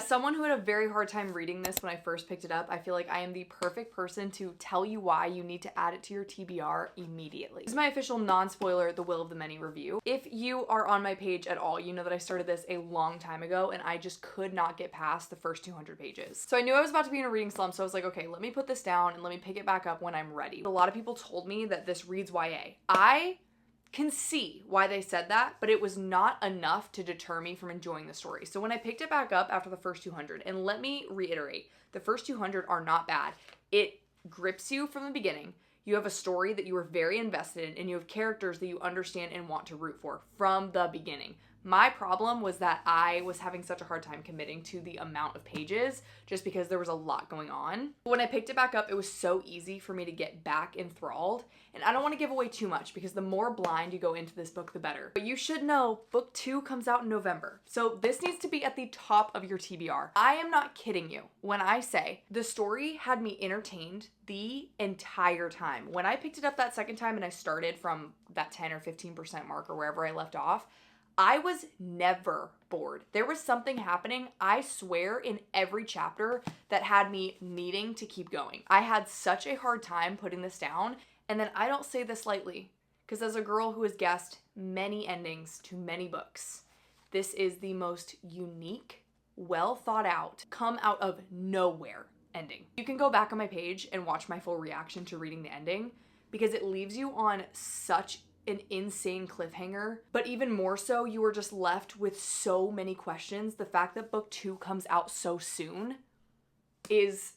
As someone who had a very hard time reading this when I first picked it up, I feel like I am the perfect person to tell you why you need to add it to your TBR immediately. This is my official non-spoiler The Will of the Many review. If you are on my page at all, you know that I started this a long time ago and I just could not get past the first 200 pages. So I knew I was about to be in a reading slump, so I was like, okay, let me put this down and let me pick it back up when I'm ready. A lot of people told me that this reads YA. I can see why they said that, but it was not enough to deter me from enjoying the story. So when I picked it back up after the first 200, and let me reiterate, the first 200 are not bad. It grips you from the beginning. You have a story that you are very invested in, and you have characters that you understand and want to root for from the beginning. My problem was that I was having such a hard time committing to the amount of pages just because there was a lot going on. When I picked it back up, it was so easy for me to get back enthralled. And I don't want to give away too much because the more blind you go into this book, the better. But you should know book 2 comes out in November. So this needs to be at the top of your TBR. I am not kidding you when I say the story had me entertained the entire time. When I picked it up that second time and I started from that 10 or 15% mark or wherever I left off, I was never bored. There was something happening, I swear, in every chapter that had me needing to keep going. I had such a hard time putting this down, and then I don't say this lightly, because as a girl who has guessed many endings to many books, this is the most unique, well thought out, come out of nowhere ending. You can go back on my page and watch my full reaction to reading the ending, because it leaves you on such an insane cliffhanger, but even more so, you were just left with so many questions. The fact that book 2 comes out so soon is,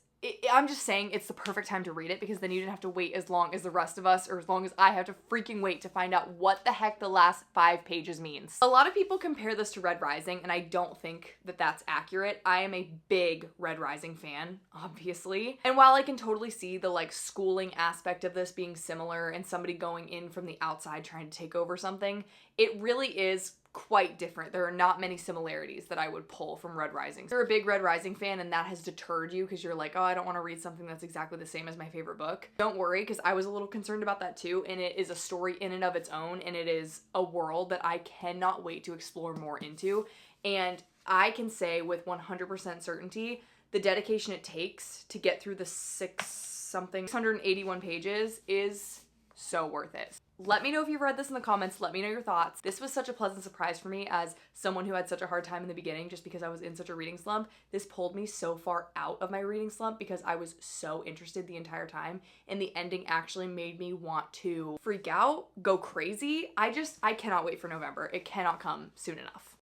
I'm just saying it's the perfect time to read it, because then you didn't have to wait as long as the rest of us, or as long as I have to freaking wait to find out what the heck the last 5 pages means. A lot of people compare this to Red Rising, and I don't think that that's accurate. I am a big Red Rising fan, obviously. And while I can totally see the like schooling aspect of this being similar and somebody going in from the outside trying to take over something, it really is quite different. There are not many similarities that I would pull from Red Rising. If you're a big Red Rising fan and that has deterred you because you're like, oh, I don't want to read something that's exactly the same as my favorite book, don't worry, because I was a little concerned about that too, and it is a story in and of its own, and it is a world that I cannot wait to explore more into. And I can say with 100% certainty, the dedication it takes to get through the 681 pages is so worth it. Let me know if you've read this in the comments. Let me know your thoughts. This was such a pleasant surprise for me as someone who had such a hard time in the beginning just because I was in such a reading slump. This pulled me so far out of my reading slump because I was so interested the entire time, and the ending actually made me want to freak out, go crazy. I cannot wait for November. It cannot come soon enough.